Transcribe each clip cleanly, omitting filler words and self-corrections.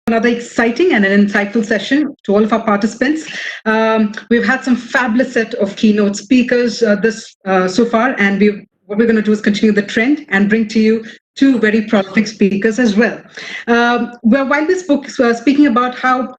Another exciting and an insightful session to all of our participants. We've had some fabulous set of keynote speakers so far, and what we're going to do is continue the trend and bring to you two very prolific speakers as well. While this book is speaking about how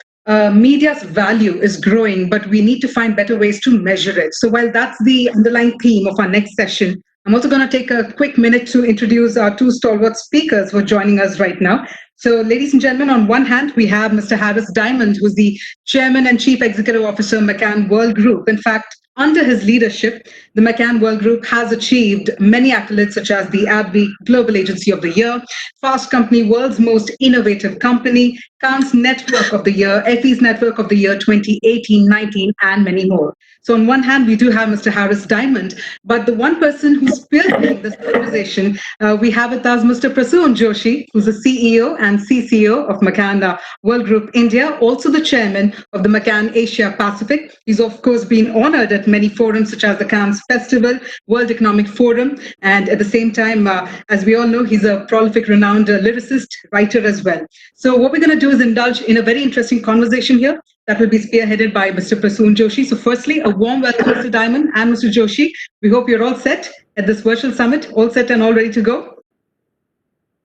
media's value is growing, but we need to find better ways to measure it. So while that's the underlying theme of our next session, I'm also going to take a quick minute to introduce our two stalwart speakers who are joining us right now. So, ladies and gentlemen, on one hand, we have Mr. Harris Diamond, who's the Chairman and Chief Executive Officer of McCann World Group. In fact, under his leadership, the McCann World Group has achieved many accolades such as the AbbVie Global Agency of the Year, Fast Company World's Most Innovative Company, Cannes Network of the Year, Effie's Network of the Year 2018-19, and many more. So on one hand, we do have Mr. Harris Diamond, but the one person who's spearheading this conversation, we have with us Mr. Prasoon Joshi, who's the CEO and CCO of McCann World Group India, also the chairman of the McCann Asia Pacific. He's of course been honored at many forums such as the Cannes Festival, World Economic Forum, and at the same time, as we all know, he's a prolific, renowned lyricist, writer as well. So what we're going to do is indulge in a very interesting conversation here that will be spearheaded by Mr. Prasoon Joshi. So firstly, a warm welcome, Mr. Diamond and Mr. Joshi. We hope you're all set at this virtual summit, all set and all ready to go?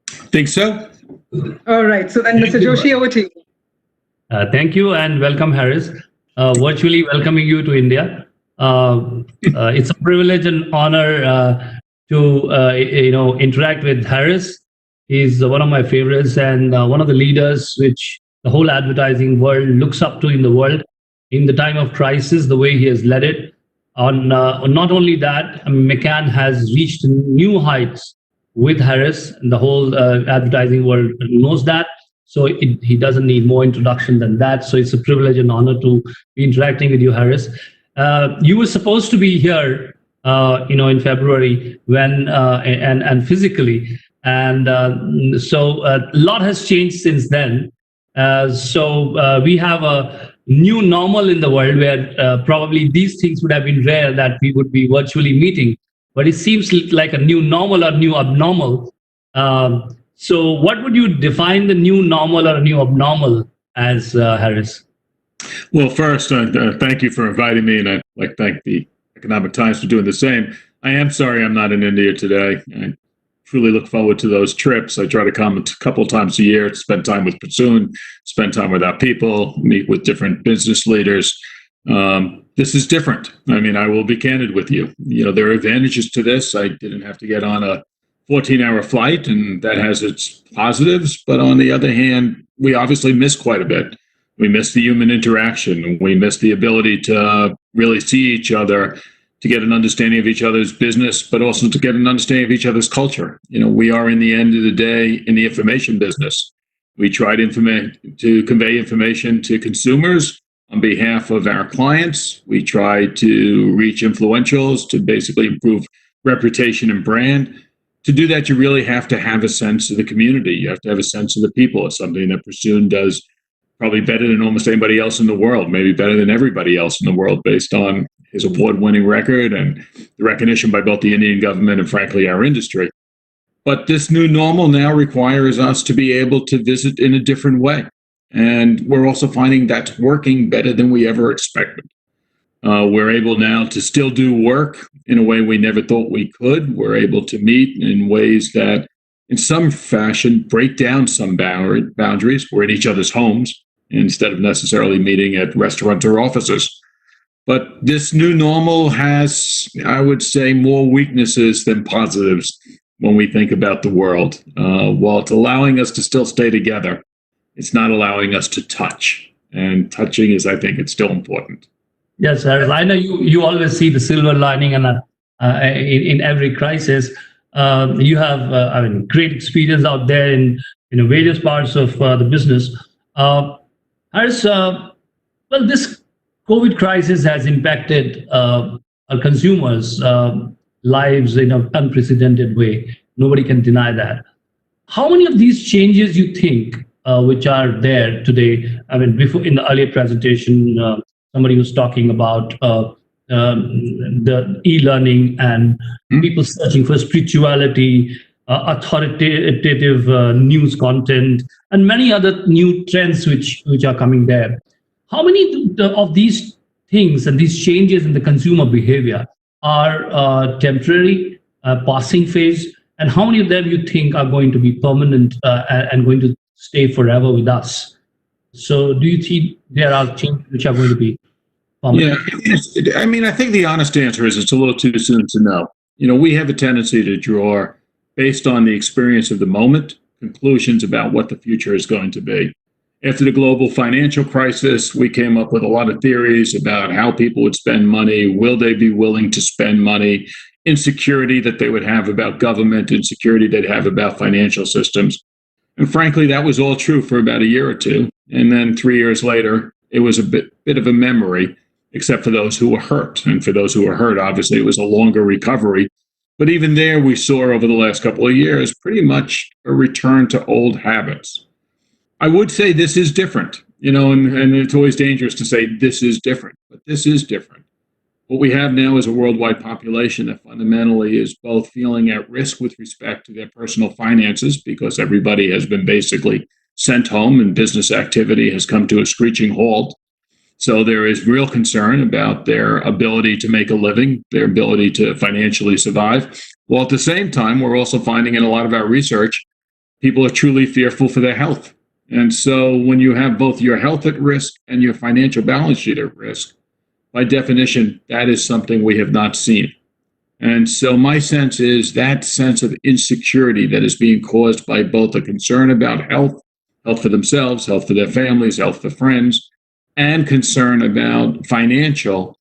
Think so. All right. So then, Mr. Joshi, over to you. Thank you and welcome, Harris. Virtually welcoming you to India. It's a privilege and honor to interact with Harris. He's one of my favorites and one of the leaders which the whole advertising world looks up to in the world. In the time of crisis, the way he has led it. Not only that, McCann has reached new heights with Harris, and the whole advertising world knows that. So he doesn't need more introduction than that. So it's a privilege and honor to be interacting with you, Harris. You were supposed to be here, in February and physically, and so a lot has changed since then. So we have a new normal in the world where probably these things would have been rare that we would be virtually meeting, but it seems like a new normal or new abnormal. So what would you define the new normal or new abnormal as, Harris? Well, first, thank you for inviting me, and I'd like to thank the Economic Times for doing the same. I am sorry I'm not in India today. I truly look forward to those trips. I try to come a couple times a year to spend time with Prasoon, spend time with our people, meet with different business leaders. This is different. I mean, I will be candid with you. There are advantages to this. I didn't have to get on a 14-hour flight, and that has its positives. But on the other hand, we obviously miss quite a bit. We miss the human interaction. We miss the ability to really see each other, to get an understanding of each other's business, but also to get an understanding of each other's culture. We are, in the end of the day, in the information business. We try to convey information to consumers on behalf of our clients. We try to reach influentials to basically improve reputation and brand. To do that, you really have to have a sense of the community. You have to have a sense of the people. It's something that Prasoon does probably better than almost anybody else in the world, maybe better than everybody else in the world, based on his award-winning record and the recognition by both the Indian government and, frankly, our industry. But this new normal now requires us to be able to visit in a different way. And we're also finding that's working better than we ever expected. We're able now to still do work in a way we never thought we could. We're able to meet in ways that, in some fashion, break down some boundaries. We're in each other's homes instead of necessarily meeting at restaurants or offices. But this new normal has, I would say, more weaknesses than positives when we think about the world. While it's allowing us to still stay together, it's not allowing us to touch. And touching is, I think, it's still important. Yes, Harris, I know you always see the silver lining in every crisis. You have great experience out there in various parts of the business. Harris, this COVID crisis has impacted our consumers' lives in an unprecedented way. Nobody can deny that. How many of these changes you think which are there today? Before, in the earlier presentation, somebody was talking about the e-learning and people searching for spirituality, authoritative news content, and many other new trends which are coming there. How many of these things and these changes in the consumer behavior are temporary, passing phase, and how many of them you think are going to be permanent and going to stay forever with us? So do you think there are changes which are going to be permanent? Yeah, I mean, I think the honest answer is it's a little too soon to know. We have a tendency to draw, based on the experience of the moment, conclusions about what the future is going to be. After the global financial crisis, we came up with a lot of theories about how people would spend money. Will they be willing to spend money? Insecurity that they would have about government, insecurity they'd have about financial systems. And frankly, that was all true for about a year or two. And then 3 years later, it was a bit of a memory, except for those who were hurt. And for those who were hurt, obviously, it was a longer recovery. But even there, we saw over the last couple of years pretty much a return to old habits. I would say this is different, and it's always dangerous to say this is different, but this is different. What we have now is a worldwide population that fundamentally is both feeling at risk with respect to their personal finances because everybody has been basically sent home and business activity has come to a screeching halt. So there is real concern about their ability to make a living, their ability to financially survive. While at the same time, we're also finding in a lot of our research, people are truly fearful for their health. And so when you have both your health at risk and your financial balance sheet at risk, by definition, that is something we have not seen. And so my sense is that sense of insecurity that is being caused by both a concern about health for themselves, health for their families, health for friends, and concern about financial,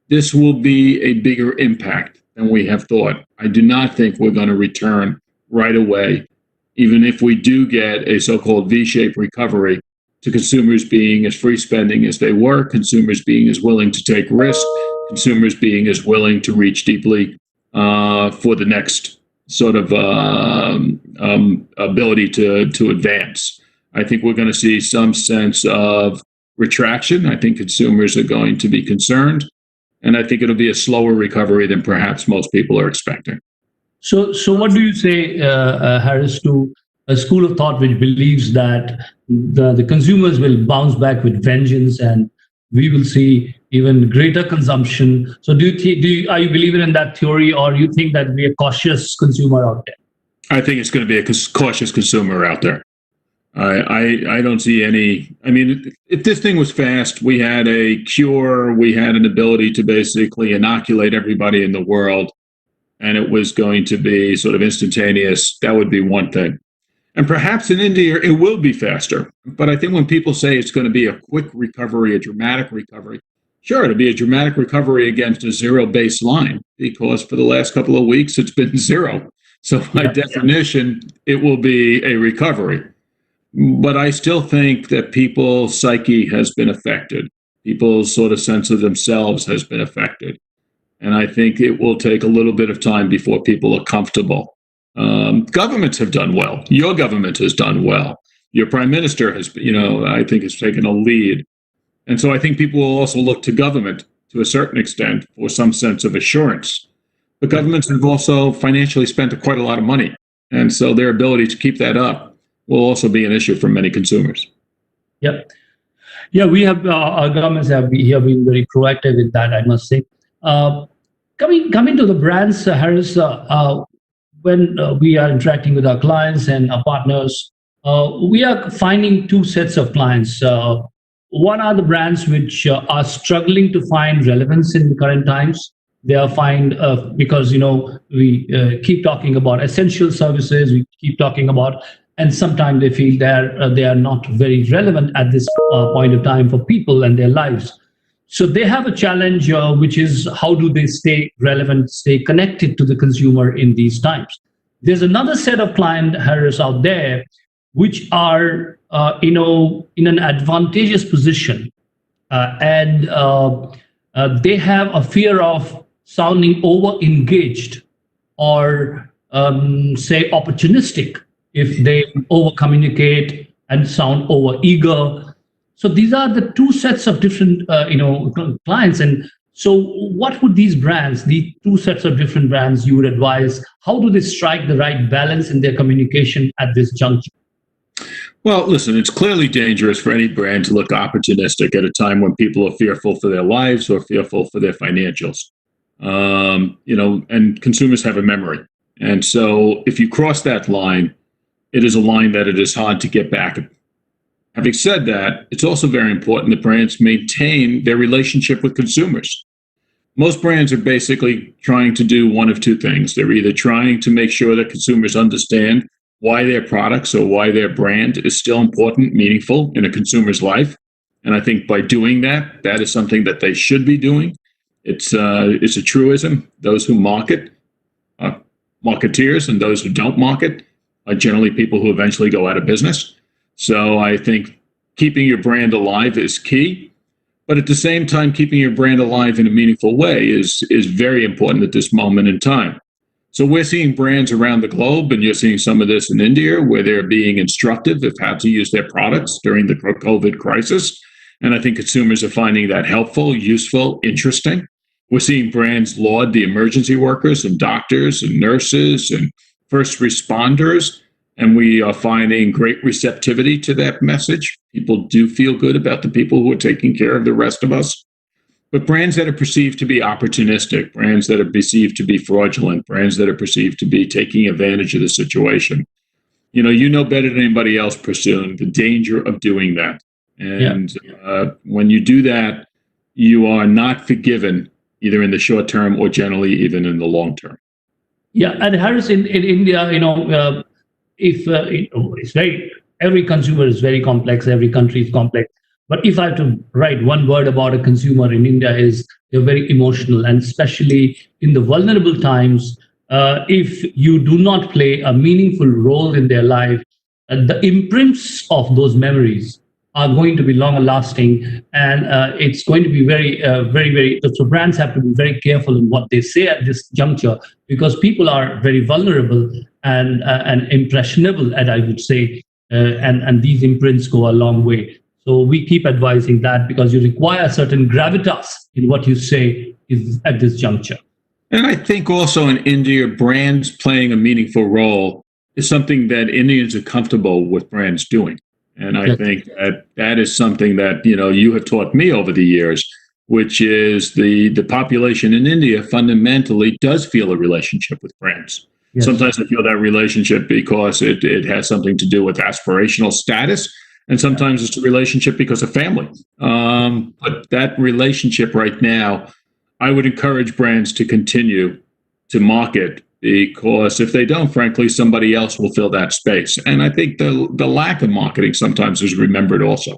this will be a bigger impact than we have thought. I do not think we're going to return right away, even if we do get a so-called V-shaped recovery, to consumers being as free spending as they were, consumers being as willing to take risk, consumers being as willing to reach deeply for the next sort of ability to advance. I think we're going to see some sense of retraction. I think consumers are going to be concerned, and I think it'll be a slower recovery than perhaps most people are expecting. So what do you say, Harris, to a school of thought which believes that the consumers will bounce back with vengeance and we will see even greater consumption? So are you believing in that theory, or you think that we are cautious consumer out there? I think it's going to be a cautious consumer out there. I don't see any. I mean, if this thing was fast, we had a cure, we had an ability to basically inoculate everybody in the world, and it was going to be sort of instantaneous, that would be one thing. And perhaps in India, it will be faster. But I think when people say it's going to be a quick recovery, a dramatic recovery, sure, it'll be a dramatic recovery against a zero baseline, because for the last couple of weeks, it's been zero. So by definition, it will be a recovery. But I still think that people's psyche has been affected. People's sort of sense of themselves has been affected. And I think it will take a little bit of time before people are comfortable. Governments have done well. Your government has done well. Your prime minister has, I think has taken a lead. And so I think people will also look to government to a certain extent for some sense of assurance. But governments have also financially spent quite a lot of money. And so their ability to keep that up will also be an issue for many consumers. Yep. Yeah, we have our governments have been very proactive with that, I must say. Coming to the brands, Harris, when we are interacting with our clients and our partners, we are finding two sets of clients. One are the brands which are struggling to find relevance in the current times. They are because we keep talking about essential services, we keep talking about, and sometimes they feel they are not very relevant at this point of time for people and their lives. So they have a challenge, which is how do they stay relevant, stay connected to the consumer in these times. There's another set of client, Harris, out there, which are in an advantageous position, and they have a fear of sounding over-engaged or say opportunistic if they over-communicate and sound over-eager. So these are the two sets of different clients. And So what would these brands, the two sets of different brands you would advise, how do they strike the right balance in their communication at this juncture? Well, listen, it's clearly dangerous for any brand to look opportunistic at a time when people are fearful for their lives or fearful for their financials. And consumers have a memory. And so if you cross that line, it is a line that it is hard to get back. Having said that, it's also very important that brands maintain their relationship with consumers. Most brands are basically trying to do one of two things. They're either trying to make sure that consumers understand why their products or why their brand is still important, meaningful in a consumer's life. And I think by doing that, that is something that they should be doing. It's a truism. Those who market are marketeers, and those who don't market are generally people who eventually go out of business. So I think keeping your brand alive is key. But at the same time, keeping your brand alive in a meaningful way is very important at this moment in time. So we're seeing brands around the globe, and you're seeing some of this in India, where they're being instructive of how to use their products during the COVID crisis. And I think consumers are finding that helpful, useful, interesting. We're seeing brands laud the emergency workers and doctors and nurses and first responders. And we are finding great receptivity to that message. People do feel good about the people who are taking care of the rest of us. But brands that are perceived to be opportunistic, brands that are perceived to be fraudulent, brands that are perceived to be taking advantage of the situation, you know better than anybody else, Prasoon, the danger of doing that. And when you do that, you are not forgiven either in the short term or generally even in the long term. Yeah, and Harris, in India, it's very, every consumer is very complex, every country is complex. But if I have to write one word about a consumer in India, is they're very emotional, and especially in the vulnerable times, if you do not play a meaningful role in their life, the imprints of those memories are going to be longer lasting, and it's going to be very, very. So brands have to be very careful in what they say at this juncture, because people are very vulnerable and impressionable, and I would say, and these imprints go a long way. So we keep advising that, because you require certain gravitas in what you say is at this juncture. And I think also in India, brands playing a meaningful role is something that Indians are comfortable with brands doing. And I think that is something that, you have taught me over the years, which is the population in India fundamentally does feel a relationship with brands. Yes. Sometimes they feel that relationship because it has something to do with aspirational status. And sometimes it's a relationship because of family. But that relationship right now, I would encourage brands to continue to market, because if they don't, frankly, somebody else will fill that space. And I think the lack of marketing sometimes is remembered also.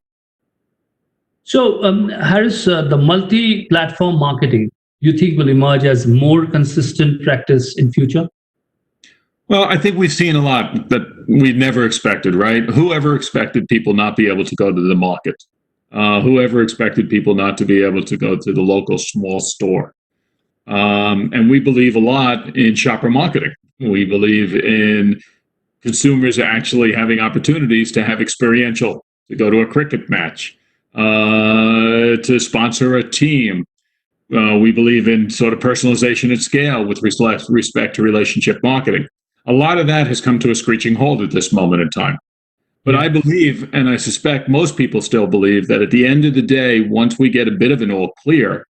So, Harris, the multi-platform marketing, you think will emerge as more consistent practice in future? Well, I think we've seen a lot that we never expected, right? Whoever expected people not be able to go to the market? Whoever expected people not to be able to go to the local small store? And we believe a lot in shopper marketing. We believe in consumers actually having opportunities to have experiential, to go to a cricket match, to sponsor a team. We believe in sort of personalization at scale with respect to relationship marketing. A lot of that has come to a screeching halt at this moment in time. But I believe, and I suspect most people still believe, that at the end of the day, once we get a bit of an all clear,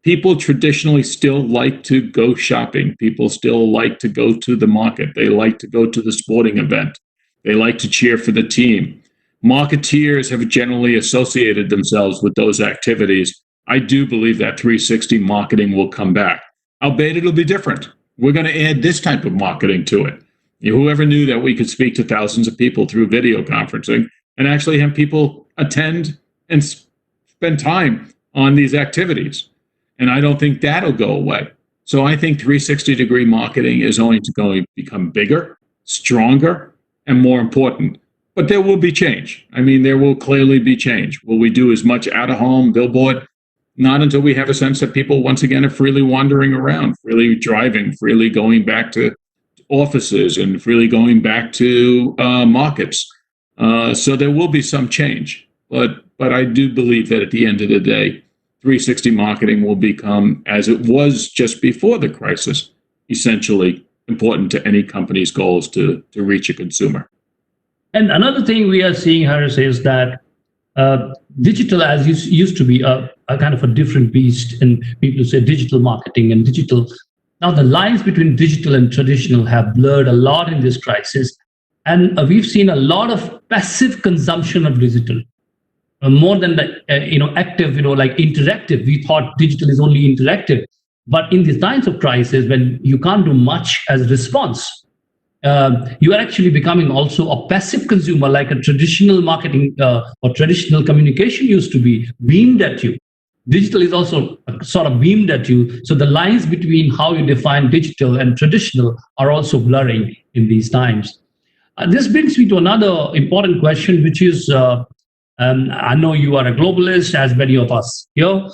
people traditionally still like to go shopping. People still like to go to the market. They like to go to the sporting event. They like to cheer for the team. Marketeers have generally associated themselves with those activities. I do believe that 360 marketing will come back, albeit it'll be different. We're going to add this type of marketing to it. Whoever knew that we could speak to thousands of people through video conferencing and actually have people attend and spend time on these activities? And I don't think that'll go away. So I think 360-degree marketing is going to become bigger, stronger, and more important. But there will be change. I mean, there will clearly be change. Will we do as much out-of-home billboard? Not until we have a sense that people, once again, are freely wandering around, freely driving, freely going back to offices, and freely going back to markets. So there will be some change. But I do believe that at the end of the day, 360 marketing will become, as it was just before the crisis, essentially important to any company's goals to reach a consumer. And another thing we are seeing, Harris, is that digital as used to be a kind of a different beast, and people say digital marketing and digital. Now the lines between digital and traditional have blurred a lot in this crisis, and we've seen a lot of passive consumption of digital, more than the active, like interactive. We thought digital is only interactive, but in these times of crisis, when you can't do much as a response, you are actually becoming also a passive consumer, like a traditional marketing or traditional communication used to be beamed at you. Digital is also sort of beamed at you. So the lines between how you define digital and traditional are also blurring in these times. This brings me to another important question, which is, I know you are a globalist, as many of us here.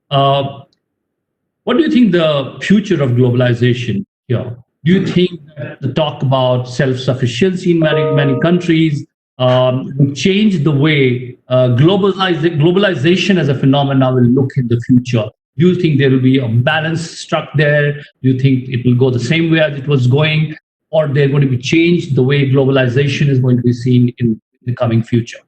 What do you think the future of globalization here? Do you think that the talk about self-sufficiency in many countries will change the way globalization as a phenomenon will look in the future? Do you think there will be a balance struck there? Do you think it will go the same way as it was going? Or they're going to be changed the way globalization is going to be seen in the coming future?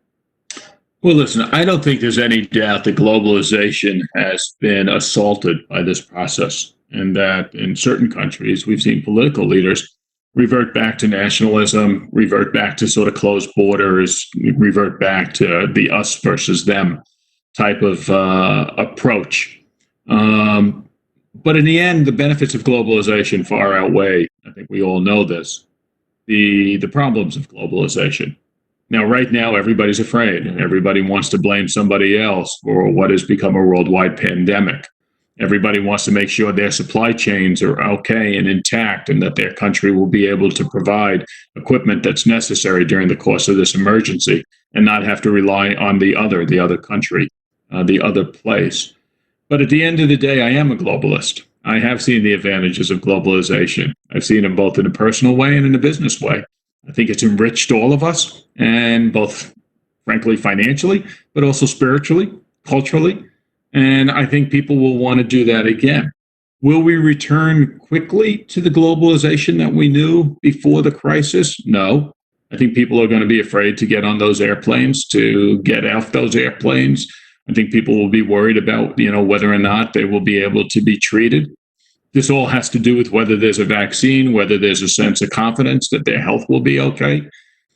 Well, listen, I don't think there's any doubt that globalization has been assaulted by this process, and that in certain countries, we've seen political leaders revert back to nationalism, revert back to sort of closed borders, revert back to the us versus them type of approach. But in the end, the benefits of globalization far outweigh, I think we all know this, the problems of globalization. Now, right now, everybody's afraid. Everybody wants to blame somebody else for what has become a worldwide pandemic. Everybody wants to make sure their supply chains are okay and intact, and that their country will be able to provide equipment that's necessary during the course of this emergency and not have to rely on the other country, the other place. But at the end of the day, I am a globalist. I have seen the advantages of globalization. I've seen them both in a personal way and in a business way. I think it's enriched all of us, and both, frankly, financially, but also spiritually, culturally. And I think people will want to do that again. Will we return quickly to the globalization that we knew before the crisis? No. I think people are going to be afraid to get on those airplanes, to get off those airplanes. I think people will be worried about, whether or not they will be able to be treated. This all has to do with whether there's a vaccine, whether there's a sense of confidence that their health will be okay.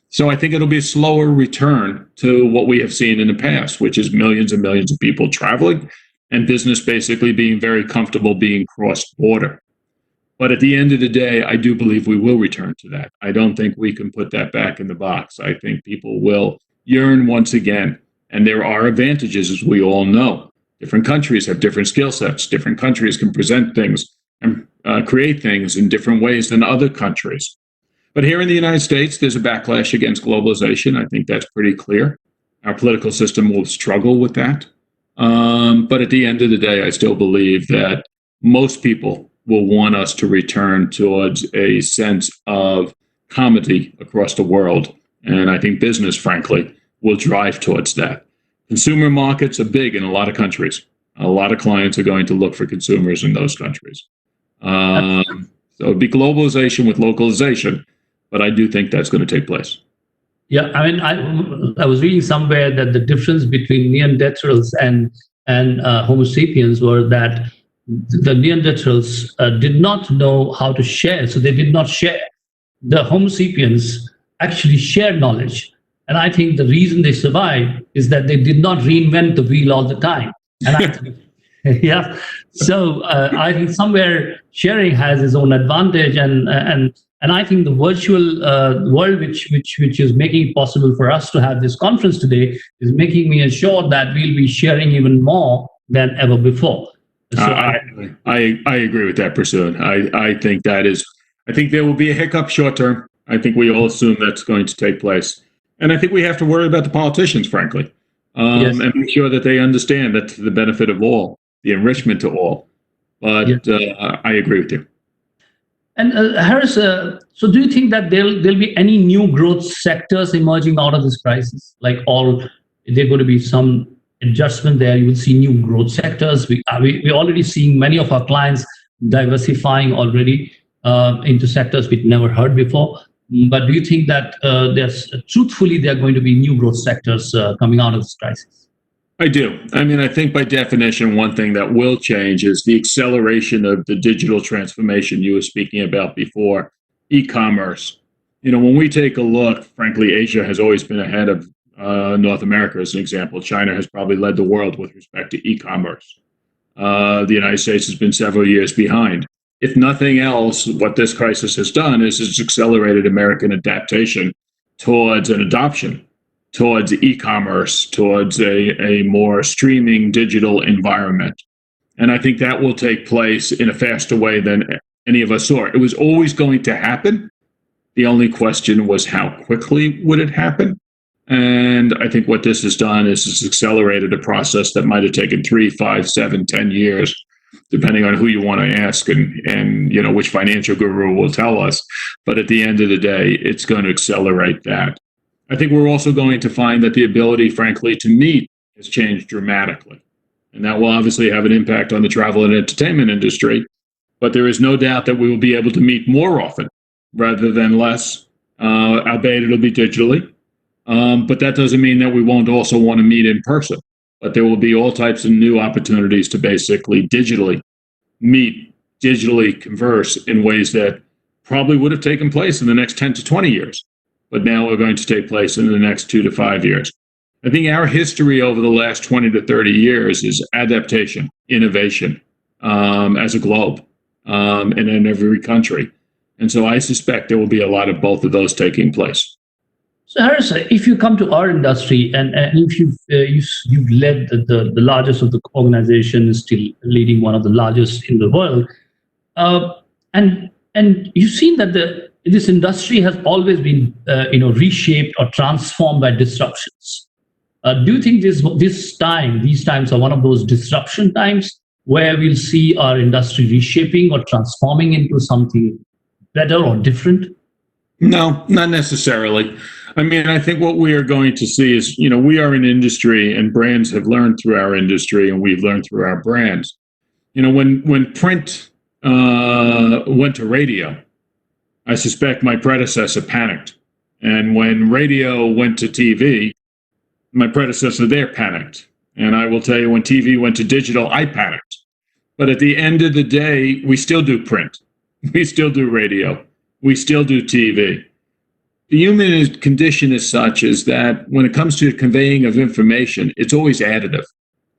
So I think it'll be a slower return to what we have seen in the past, which is millions and millions of people traveling and business basically being very comfortable being cross-border. But at the end of the day, I do believe we will return to that. I don't think we can put that back in the box. I think people will yearn once again. And there are advantages, as we all know. Different countries have different skill sets. Different countries can present things and create things in different ways than other countries. But here in the United States, there's a backlash against globalization. I think that's pretty clear. Our political system will struggle with that. But at the end of the day, I still believe that most people will want us to return towards a sense of comity across the world. And I think business, frankly, will drive towards that. Consumer markets are big in a lot of countries. A lot of clients are going to look for consumers in those countries. So it'd be globalization with localization, but I do think that's going to take place. Yeah, I mean, I was reading somewhere that the difference between Neanderthals and Homo sapiens were that the Neanderthals did not know how to share, so they did not share. The Homo sapiens actually shared knowledge. And I think the reason they survived is that they did not reinvent the wheel all the time. And I think, yeah, so I think somewhere sharing has its own advantage, and I think the virtual world, which is making it possible for us to have this conference today, is making me assured that we'll be sharing even more than ever before. So I agree with that, Prasoon. I think that is. I think there will be a hiccup short term. I think we all assume that's going to take place. And I think we have to worry about the politicians, frankly, yes. and make sure that they understand that to the benefit of all, the enrichment to all. But I agree with you. And Harris, so do you think that there'll be any new growth sectors emerging out of this crisis? Like they're going to be some adjustment there. You will see new growth sectors. We're already seeing many of our clients diversifying already into sectors we'd never heard before. But do you think that truthfully, there are going to be new growth sectors coming out of this crisis? I do. I mean, I think by definition, one thing that will change is the acceleration of the digital transformation you were speaking about before, e-commerce. When we take a look, frankly, Asia has always been ahead of North America, as an example. China has probably led the world with respect to e-commerce. The United States has been several years behind. If nothing else, what this crisis has done is it's accelerated American adaptation towards an adoption, towards e-commerce, towards a more streaming digital environment. And I think that will take place in a faster way than any of us saw. It was always going to happen. The only question was how quickly would it happen? And I think what this has done is it's accelerated a process that might have taken 3, 5, 7, 10 years, depending on who you want to ask and which financial guru will tell us. But at the end of the day, it's going to accelerate that. I think we're also going to find that the ability, frankly, to meet has changed dramatically. And that will obviously have an impact on the travel and entertainment industry. But there is no doubt that we will be able to meet more often rather than less, albeit it'll be digitally. But that doesn't mean that we won't also want to meet in person. But there will be all types of new opportunities to basically digitally meet, digitally converse in ways that probably would have taken place in the next 10 to 20 years, but now are going to take place in the next 2 to 5 years. I think our history over the last 20 to 30 years is adaptation, innovation as a globe and in every country. And so I suspect there will be a lot of both of those taking place. So Harris, if you come to our industry and if you've led the largest of the organizations, still leading one of the largest in the world, and you've seen that this industry has always been reshaped or transformed by disruptions. Do you think these times are one of those disruption times where we'll see our industry reshaping or transforming into something better or different? No, not necessarily. I mean, I think what we are going to see is, we are an industry and brands have learned through our industry and we've learned through our brands. When print went to radio, I suspect my predecessor panicked. And when radio went to TV, my predecessor there panicked. And I will tell you, when TV went to digital, I panicked. But at the end of the day, we still do print. We still do radio. We still do TV. The human condition is such is that when it comes to conveying of information, it's always additive.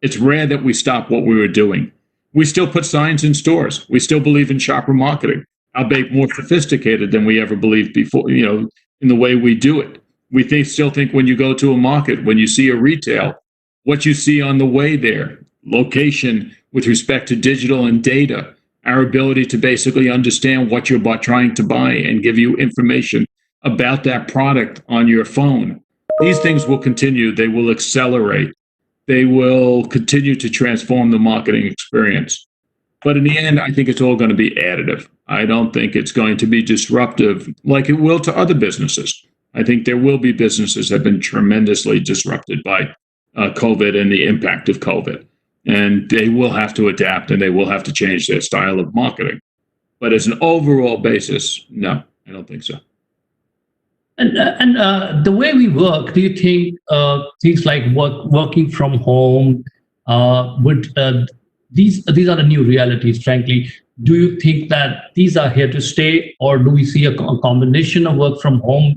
It's rare that we stop what we were doing. We still put signs in stores. We still believe in shopper marketing, albeit more sophisticated than we ever believed before, in the way we do it. We still think when you go to a market, when you see a retail, what you see on the way there, location with respect to digital and data, our ability to basically understand what you're trying to buy and give you information about that product on your phone. These things will continue. They will accelerate. They will continue to transform the marketing experience. But in the end, I think it's all going to be additive. I don't think it's going to be disruptive like it will to other businesses. I think there will be businesses that have been tremendously disrupted by COVID and the impact of COVID. And they will have to adapt and they will have to change their style of marketing. But as an overall basis, no, I don't think so. And the way we work, do you think things like working from home these are the new realities, frankly? Do you think that these are here to stay, or do we see a combination of work from home,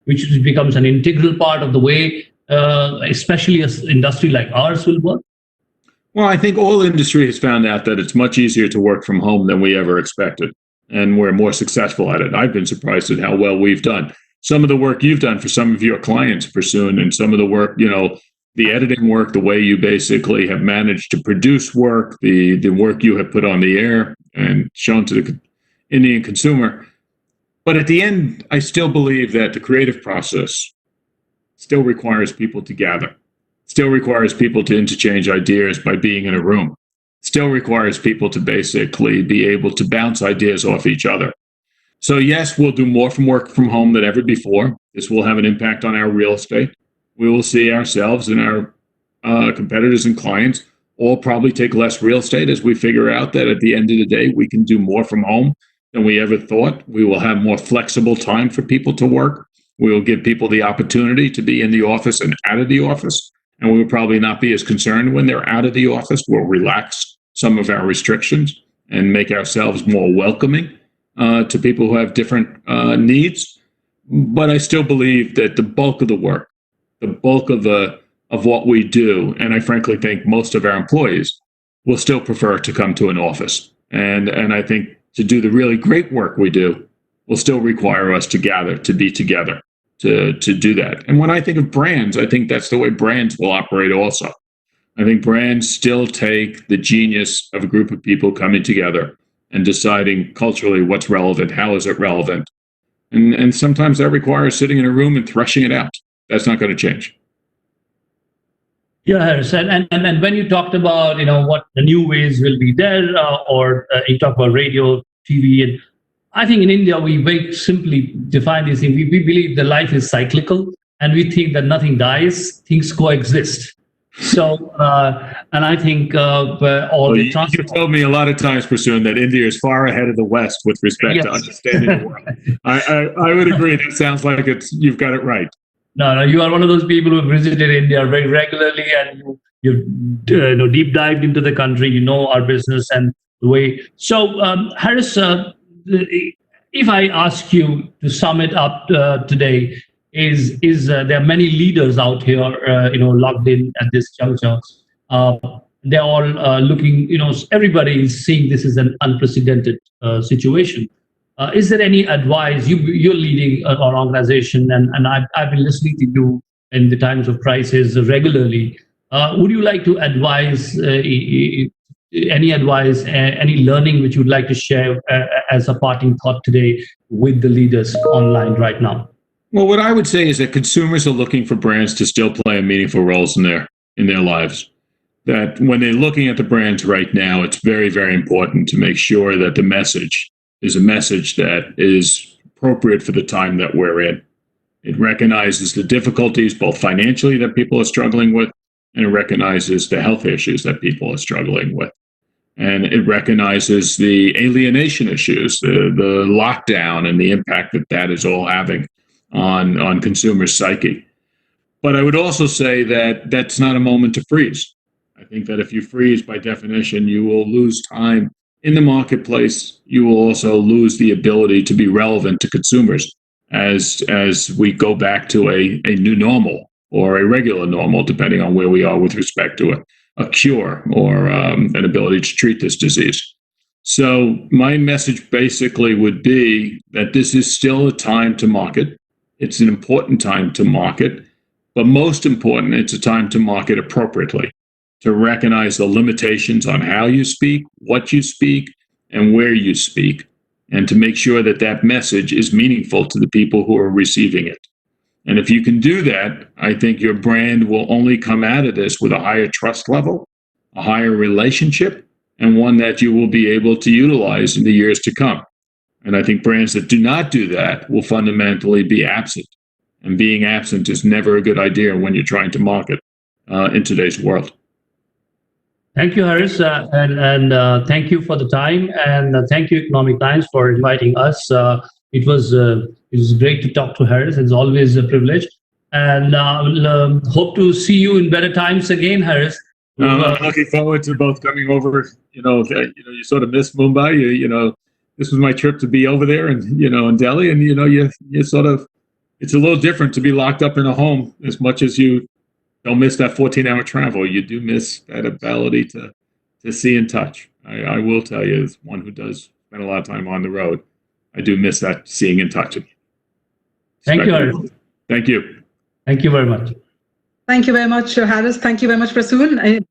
which becomes an integral part of the way, especially an industry like ours will work? Well, I think all industry has found out that it's much easier to work from home than we ever expected, and we're more successful at it. I've been surprised at how well we've done. Some of the work you've done for some of your clients, Prasoon, and some of the work, the editing work, the way you basically have managed to produce work, the work you have put on the air and shown to the Indian consumer. But at the end, I still believe that the creative process still requires people to gather, still requires people to interchange ideas by being in a room, still requires people to basically be able to bounce ideas off each other. So yes, we'll do more from work from home than ever before. This will have an impact on our real estate. We will see ourselves and our competitors and clients all probably take less real estate as we figure out that at the end of the day, we can do more from home than we ever thought. We will have more flexible time for people to work. We will give people the opportunity to be in the office and out of the office. And we will probably not be as concerned when they're out of the office. We'll relax some of our restrictions and make ourselves more welcoming to people who have different needs. But I still believe that the bulk of the work, the bulk of what we do, and I frankly think most of our employees will still prefer to come to an office. And I think to do the really great work we do will still require us to gather, to be together, to do that. And when I think of brands, I think that's the way brands will operate also. I think brands still take the genius of a group of people coming together and deciding culturally what's relevant, how is it relevant. And sometimes that requires sitting in a room and threshing it out. That's not going to change. Yeah, Harris, and when you talked about what the new ways will be there, or you talk about radio, TV, and I think in India we very simply define these things. We believe that life is cyclical, and we think that nothing dies; things coexist. So, and I think you told me a lot of times, Prasoon, that India is far ahead of the West with respect to understanding the world. I would agree. That sounds like you've got it right. No, you are one of those people who visited India very regularly, and you deep dived into the country. You know our business and the way. So, Harris, if I ask you to sum it up today, is there are many leaders out here, logged in at this juncture. They're all looking. Everybody is seeing this as an unprecedented situation. Is there any advice? You're leading an organization, and I've been listening to you in the times of crisis regularly. Would you like to advise any advice, any learning which you'd like to share as a parting thought today with the leaders online right now? Well, what I would say is that consumers are looking for brands to still play meaningful roles in their lives. That when they're looking at the brands right now, it's very, very important to make sure that the message is a message that is appropriate for the time that we're in. It recognizes the difficulties, both financially, that people are struggling with, and it recognizes the health issues that people are struggling with. And it recognizes the alienation issues, the lockdown, and the impact that is all having on consumers' psyche. But I would also say that that's not a moment to freeze. I think that if you freeze, by definition, you will lose time in the marketplace. You will also lose the ability to be relevant to consumers as we go back to a new normal or a regular normal, depending on where we are with respect to a cure or an ability to treat this disease. So my message basically would be that this is still a time to market. It's an important time to market, but most important, it's a time to market appropriately, to recognize the limitations on how you speak, what you speak, and where you speak, and to make sure that that message is meaningful to the people who are receiving it. And if you can do that, I think your brand will only come out of this with a higher trust level, a higher relationship, and one that you will be able to utilize in the years to come. And I think brands that do not do that will fundamentally be absent. And being absent is never a good idea when you're trying to market in today's world. Thank you, Harris, and thank you for the time, and thank you, Economic Times, for inviting us. It was great to talk to Harris. It's always a privilege, and hope to see you in better times again, Harris. I'm looking forward to both coming over. You sort of miss Mumbai. This was my trip to be over there, and in Delhi, and you sort of, it's a little different to be locked up in a home as much as you don't miss that 14-hour travel. You do miss that ability to see and touch. I will tell you, as one who does spend a lot of time on the road, I do miss that seeing and touching. Thank you, Harris. Thank you. Thank you very much. Thank you very much, Harris. Thank you very much, Prasoon.